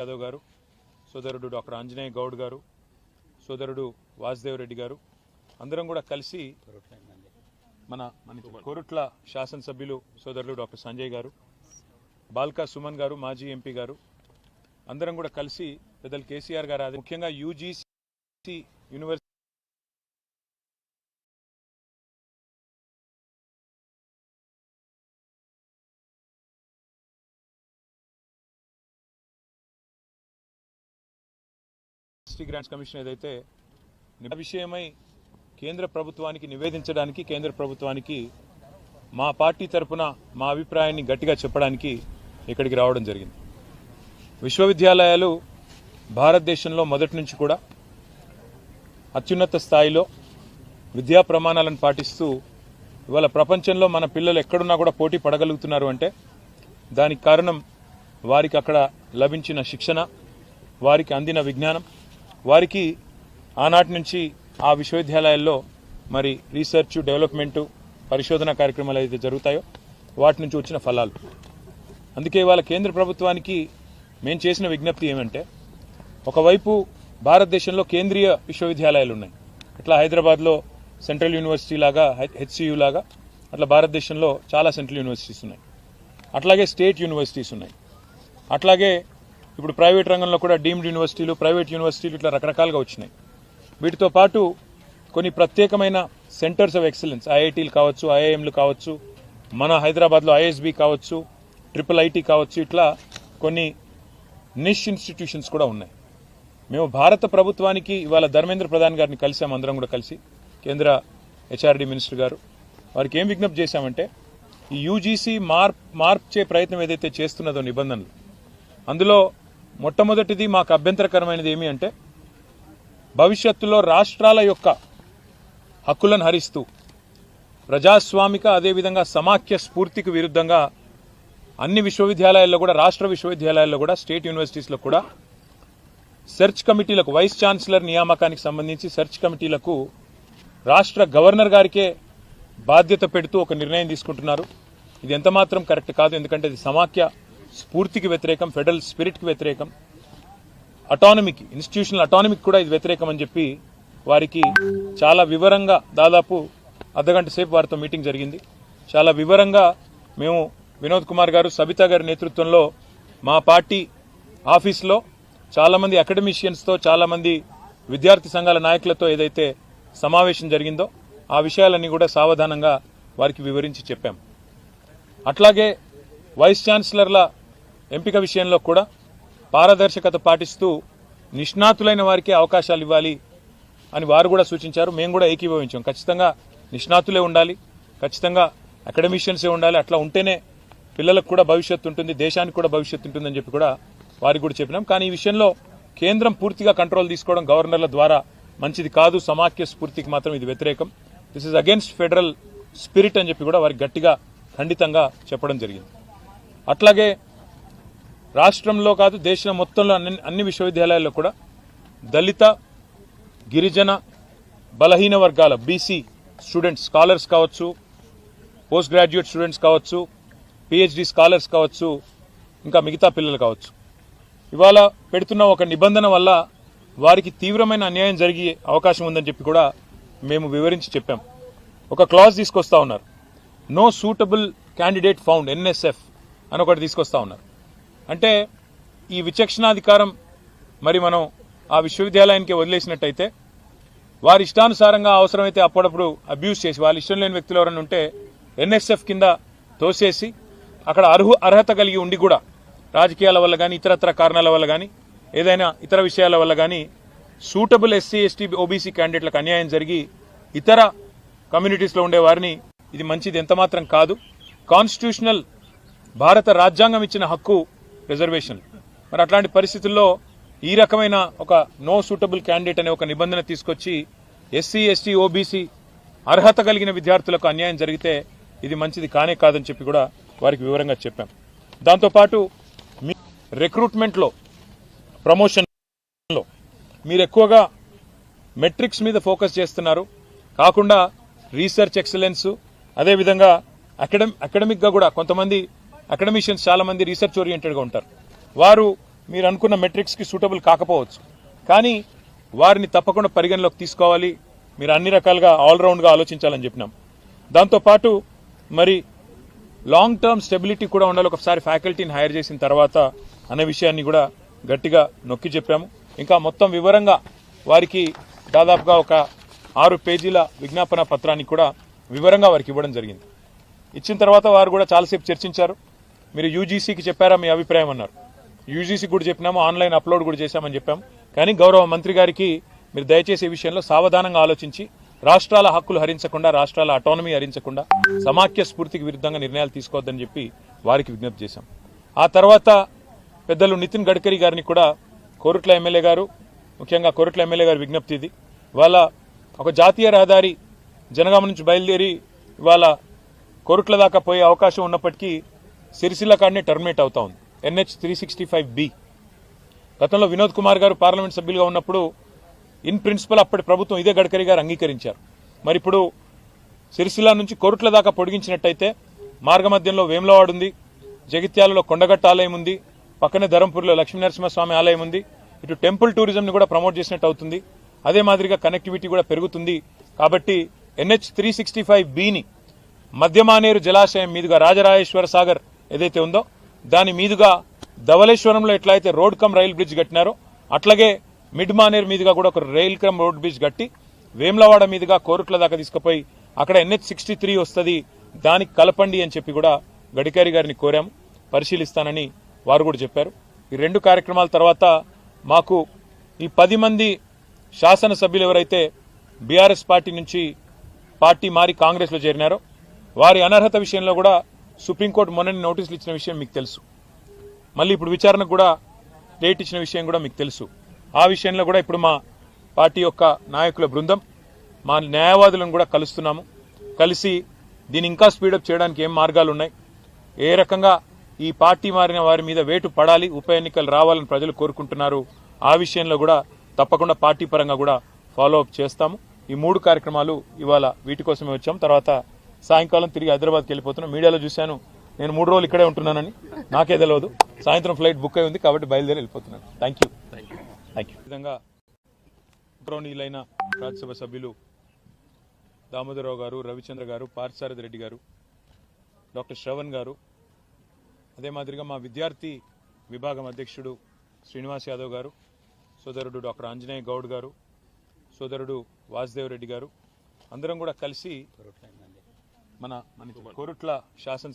యాదవ్ గారు, సోదరుడు డాక్టర్ ఆంజనేయ గౌడ్ గారు, సోదరుడు వాసుదేవ్ రెడ్డి గారు అందరం కూడా కలిసి మన కోరుట్ల శాసనసభ్యులు సోదరులు డాక్టర్ సంజయ్ గారు, బాల్కా సుమన్ గారు, మాజీ ఎంపీ గారు అందరం కూడా కలిసి పెద్దలు కేసీఆర్ గారు ముఖ్యంగా యూజీసీ యూనివర్సిటీ గ్రాంట్స్ కమిషన్ ఏదైతే విషయమై కేంద్ర ప్రభుత్వానికి నివేదించడానికి కేంద్ర ప్రభుత్వానికి మా పార్టీ తరఫున మా అభిప్రాయాన్ని గట్టిగా చెప్పడానికి ఇక్కడికి రావడం జరిగింది. విశ్వవిద్యాలయాలు భారతదేశంలో మొదటి నుంచి కూడా అత్యున్నత స్థాయిలో విద్యా ప్రమాణాలను పాటిస్తూ ఇవాళ ప్రపంచంలో మన పిల్లలు ఎక్కడున్నా కూడా పోటీ పడగలుగుతున్నారు అంటే దానికి కారణం వారికి అక్కడ లభించిన శిక్షణ, వారికి అందిన విజ్ఞానం, వారికి ఆనాటి నుంచి ఆ విశ్వవిద్యాలయాల్లో మరి రీసెర్చ్, డెవలప్మెంట్, పరిశోధన కార్యక్రమాలు ఏదైతే జరుగుతాయో వాటి నుంచి వచ్చిన ఫలాలు. అందుకే ఇవాళ కేంద్ర ప్రభుత్వానికి మేము చేసిన విజ్ఞప్తి ఏమంటే, ఒకవైపు భారతదేశంలో కేంద్రీయ విశ్వవిద్యాలయాలు ఉన్నాయి. ఇట్లా హైదరాబాద్లో సెంట్రల్ యూనివర్సిటీ లాగా, హెచ్సియు లాగా అట్లా భారతదేశంలో చాలా సెంట్రల్ యూనివర్సిటీస్ ఉన్నాయి. అట్లాగే స్టేట్ యూనివర్సిటీస్ ఉన్నాయి. అట్లాగే ఇప్పుడు ప్రైవేట్ రంగంలో కూడా డీమ్డ్ యూనివర్సిటీలు, ప్రైవేట్ యూనివర్సిటీలు ఇట్లా రకరకాలుగా వచ్చినాయి. వీటితో పాటు కొన్ని ప్రత్యేకమైన సెంటర్స్ ఆఫ్ ఎక్సలెన్స్, ఐఐటీలు కావచ్చు, ఐఐఎంలు కావచ్చు, మన హైదరాబాద్లో ఐఎస్బి కావచ్చు, IIIT కావచ్చు, ఇట్లా కొన్ని నిష్ ఇన్స్టిట్యూషన్స్ కూడా ఉన్నాయి. మేము భారత ప్రభుత్వానికి ఇవాళ ధర్మేంద్ర ప్రధాన్ గారిని కలిసాము, అందరం కూడా కలిసి కేంద్ర హెచ్ఆర్డీ మినిస్టర్ గారు. వారికి ఏం విజ్ఞప్తి చేశామంటే, ఈ యూజీసీ మార్చే ప్రయత్నం ఏదైతే చేస్తున్నదో నిబంధనలు, అందులో మొట్టమొదటిది మాకు అభ్యంతరకరమైనది ఏమి అంటే, భవిష్యత్తులో రాష్ట్రాల యొక్క హక్కులను హరిస్తూ ప్రజాస్వామిక అదేవిధంగా సమాఖ్య స్ఫూర్తికి విరుద్ధంగా అన్ని విశ్వవిద్యాలయాల్లో కూడా, రాష్ట్ర విశ్వవిద్యాలయాల్లో కూడా, స్టేట్ యూనివర్సిటీస్లో కూడా సెర్చ్ కమిటీలకు, వైస్ ఛాన్సలర్ నియామకానికి సంబంధించి సెర్చ్ కమిటీలకు రాష్ట్ర గవర్నర్ గారికే బాధ్యత పెడుతూ ఒక నిర్ణయం తీసుకుంటున్నారు. ఇది ఎంతమాత్రం కరెక్ట్ కాదు. ఎందుకంటే ఇది సమాఖ్య స్ఫూర్తికి వ్యతిరేకం, ఫెడరల్ స్పిరిట్కి వ్యతిరేకం, అటానమీకి, ఇన్స్టిట్యూషనల్ అటానమీకి కూడా ఇది వ్యతిరేకం అని చెప్పి వారికి చాలా వివరంగా, దాదాపు అర్ధగంట సేపు వారితో మీటింగ్ జరిగింది. చాలా వివరంగా మేము వినోద్ కుమార్ గారు, సబితా గారి నేతృత్వంలో మా పార్టీ ఆఫీస్లో చాలామంది అకాడమిషియన్స్తో, చాలామంది విద్యార్థి సంఘాల నాయకులతో ఏదైతే సమావేశం జరిగిందో ఆ విషయాలన్నీ కూడా సావధానంగా వారికి వివరించి చెప్పాం. అట్లాగే వైస్ ఛాన్సలర్ల ఎంపిక విషయంలో కూడా పారదర్శకత పాటిస్తూ నిష్ణాతులైన వారికి అవకాశాలు ఇవ్వాలి అని వారు కూడా సూచించారు. మేము కూడా ఏకీభవించాం. ఖచ్చితంగా నిష్ణాతులే ఉండాలి, ఖచ్చితంగా అకాడమిషియన్సే ఉండాలి. అట్లా ఉంటేనే పిల్లలకు కూడా భవిష్యత్తు ఉంటుంది, దేశానికి కూడా భవిష్యత్తు ఉంటుందని చెప్పి కూడా వారికి కూడా చెప్పినాం. కానీ ఈ విషయంలో కేంద్రం పూర్తిగా కంట్రోల్ తీసుకోవడం గవర్నర్ల ద్వారా మంచిది కాదు. సమాఖ్య స్ఫూర్తికి మాత్రం ఇది వ్యతిరేకం. This is against federal spirit అని చెప్పి కూడా వారికి గట్టిగా ఖండితంగా చెప్పడం జరిగింది. అట్లాగే రాష్ట్రంలో కాదు, దేశం మొత్తంలో అన్ని విశ్వవిద్యాలయాల్లో కూడా దళిత, గిరిజన, బలహీన వర్గాల బీసీ స్టూడెంట్స్, స్కాలర్స్ కావచ్చు, పోస్ట్ గ్రాడ్యుయేట్ స్టూడెంట్స్ కావచ్చు, పిహెచ్డి స్కాలర్స్ కావచ్చు, ఇంకా మిగతా పిల్లలు కావచ్చు, ఇవాళ పెడుతున్న ఒక నిబంధన వల్ల వారికి తీవ్రమైన అన్యాయం జరిగే అవకాశం ఉందని చెప్పి కూడా మేము వివరించి చెప్పాం. ఒక క్లాజ్ తీసుకొస్తా ఉన్నారు, no suitable candidate found, NSF అని ఒకటి తీసుకొస్తా ఉన్నారు. అంటే ఈ విచక్షణాధికారం మరి మనం ఆ విశ్వవిద్యాలయానికి వదిలేసినట్టయితే వారి ఇష్టానుసారంగా అవసరమైతే అప్పుడప్పుడు అబ్యూస్ చేసి, వాళ్ళ ఇష్టం లేని వ్యక్తులు ఎవరైనా ఉంటే ఎన్ఎస్ఎఫ్ కింద తోసేసి అక్కడ అర్హత కలిగి ఉండి కూడా రాజకీయాల వల్ల కానీ, ఇతరత్ర కారణాల వల్ల కానీ, ఏదైనా ఇతర విషయాల వల్ల కానీ సూటబుల్ ఎస్సీ, ఎస్టీ, ఓబీసీ క్యాండిడేట్లకు అన్యాయం జరిగి ఇతర కమ్యూనిటీస్లో ఉండే వారిని, ఇది మంచిది ఎంతమాత్రం కాదు. కాన్స్టిట్యూషనల్ భారత రాజ్యాంగం ఇచ్చిన హక్కు రిజర్వేషన్. మరి అట్లాంటి పరిస్థితుల్లో ఈ రకమైన ఒక నో సూటబుల్ క్యాండిడేట్ అనే ఒక నిబంధన తీసుకొచ్చి ఎస్సీ, ఎస్టీ, ఓబీసీ అర్హత కలిగిన విద్యార్థులకు అన్యాయం జరిగితే ఇది మంచిది కానే కాదని చెప్పి కూడా వారికి వివరంగా చెప్పాం. దాంతోపాటు మీ రిక్రూట్మెంట్లో, ప్రమోషన్లో మీరు ఎక్కువగా మెట్రిక్స్ మీద ఫోకస్ చేస్తున్నారు, కాకుండా రీసెర్చ్ ఎక్సలెన్స్, అదేవిధంగా అకాడమిక్గా కూడా కొంతమంది అకాడమిషియన్స్ చాలా మంది రీసెర్చ్ ఓరియంటెడ్గా ఉంటారు. వారు మీరు అనుకున్న మెట్రిక్స్కి సూటబుల్ కాకపోవచ్చు, కానీ వారిని తప్పకుండా పరిగణలోకి తీసుకోవాలి. మీరు అన్ని రకాలుగా ఆల్రౌండ్గా ఆలోచించాలని చెప్పినాం. దాంతోపాటు మరి లాంగ్ టర్మ్ స్టెబిలిటీ కూడా ఉండాలి ఒకసారి ఫ్యాకల్టీని హైర్ చేసిన తర్వాత అనే విషయాన్ని కూడా గట్టిగా నొక్కి చెప్పాము. ఇంకా మొత్తం వివరంగా వారికి దాదాపుగా ఒక 6 పేజీల విజ్ఞాపన పత్రాన్ని కూడా వివరంగా వారికి ఇవ్వడం జరిగింది. ఇచ్చిన తర్వాత వారు కూడా చాలాసేపు చర్చించారు. మీరు యూజీసీకి చెప్పారా మీ అభిప్రాయం అన్నారు. యూజీసీకి కూడా చెప్పినాము, ఆన్లైన్ అప్లోడ్ కూడా చేశామని చెప్పాము. కానీ గౌరవ మంత్రి గారికి మీరు దయచేసి ఈ విషయంలో సావధానంగా ఆలోచించి రాష్ట్రాల హక్కులు హరించకుండా, రాష్ట్రాల అటానమీ హరించకుండా సమాఖ్య స్ఫూర్తికి విరుద్ధంగా నిర్ణయాలు తీసుకోవద్దని చెప్పి వారికి విజ్ఞప్తి చేశాం. ఆ తర్వాత పెద్దలు నితిన్ గడ్కరీ గారిని కూడా కోరుట్ల ఎమ్మెల్యే గారు, ముఖ్యంగా కోరుట్ల ఎమ్మెల్యే గారి విజ్ఞప్తి ఇది. ఇవాళ ఒక జాతీయ రహదారి జనగామ నుంచి బయలుదేరి ఇవాళ కోరుట్ల దాకా పోయే అవకాశం ఉన్నప్పటికీ సిరిసిల్ల కాడనే టర్మినేట్ అవుతా ఉంది. NH 365B. గతంలో వినోద్ కుమార్ గారు పార్లమెంట్ సభ్యులుగా ఉన్నప్పుడు ఇన్ ప్రిన్సిపల్ అప్పటి ప్రభుత్వం ఇదే గడ్కరీ గారు అంగీకరించారు. మరి ఇప్పుడు సిరిసిల్ల నుంచి కోరుట్ల దాకా పొడిగించినట్టయితే మార్గమధ్యంలో వేములవాడ ఉంది, జగిత్యాలలో కొండగట్ట ఆలయం ఉంది, పక్కనే ధరంపూర్లో లక్ష్మీనరసింహస్వామి ఆలయం ఉంది. ఇటు టెంపుల్ టూరిజంని కూడా ప్రమోట్ చేసినట్టు అవుతుంది. అదే మాదిరిగా కనెక్టివిటీ కూడా పెరుగుతుంది. కాబట్టి NH 365Bని మధ్యమానేరు జలాశయం మీదుగా రాజరాజేశ్వర సాగర్ ఏదైతే ఉందో దాని మీదుగా ధవళేశ్వరంలో ఎట్లయితే రోడ్ కమ్ రైల్ బ్రిడ్జ్ కట్టినారో అట్లాగే మిడ్ మానేరు మీదుగా కూడా ఒక రైల్ కమ్ రోడ్ బ్రిడ్జ్ కట్టి వేములవాడ మీదుగా కోరుట్ల దాకా తీసుకుపోయి అక్కడ NH 63 వస్తుంది, దానికి కలపండి అని చెప్పి కూడా గడ్కరీ గారిని కోరాము. పరిశీలిస్తానని వారు కూడా చెప్పారు. ఈ 2 కార్యక్రమాల తర్వాత మాకు ఈ 10 మంది శాసనసభ్యులు ఎవరైతే బీఆర్ఎస్ పార్టీ నుంచి పార్టీ మారి కాంగ్రెస్లో చేరినారో వారి అనర్హత విషయంలో కూడా సుప్రీంకోర్టు మొన్నని నోటీసులు ఇచ్చిన విషయం మీకు తెలుసు. మళ్ళీ ఇప్పుడు విచారణకు కూడా డేట్ ఇచ్చిన విషయం కూడా మీకు తెలుసు. ఆ విషయంలో కూడా ఇప్పుడు మా పార్టీ యొక్క నాయకుల బృందం మా న్యాయవాదులను కూడా కలుస్తున్నాము. కలిసి దీన్ని ఇంకా స్పీడప్ చేయడానికి ఏం మార్గాలు ఉన్నాయి, ఏ రకంగా ఈ పార్టీ మారిన వారి మీద వేటు పడాలి, ఉప ఎన్నికలు రావాలని ప్రజలు కోరుకుంటున్నారు, ఆ విషయంలో కూడా తప్పకుండా పార్టీ పరంగా కూడా ఫాలో అప్ చేస్తాము. ఈ 3 కార్యక్రమాలు ఇవాళ వీటి కోసమే వచ్చాం. తర్వాత సాయంకాలం తిరిగి హైదరాబాద్కి వెళ్ళిపోతున్నాం. మీడియాలో చూశాను నేను 3 రోజులు ఇక్కడే ఉంటున్నానని, నాకే తెలియదు. సాయంత్రం ఫ్లైట్ బుక్ అయి ఉంది కాబట్టి బయలుదేరి వెళ్ళిపోతున్నాను. Thank you. విధంగా గౌరవనీయులైన రాజ్యసభ సభ్యులు దామోదరరావు గారు, రవిచంద్ర గారు, పార్థసారథి రెడ్డి గారు, డాక్టర్ శ్రవణ్ గారు, అదే మాదిరిగా మా విద్యార్థి విభాగం అధ్యక్షుడు శ్రీనివాస్ యాదవ్ గారు, సోదరుడు డాక్టర్ ఆంజనేయ గౌడ్ గారు, సోదరుడు వాసుదేవ్ రెడ్డి గారు, అందరం కూడా కలిసి మన కోరుట్ల శాసనసభ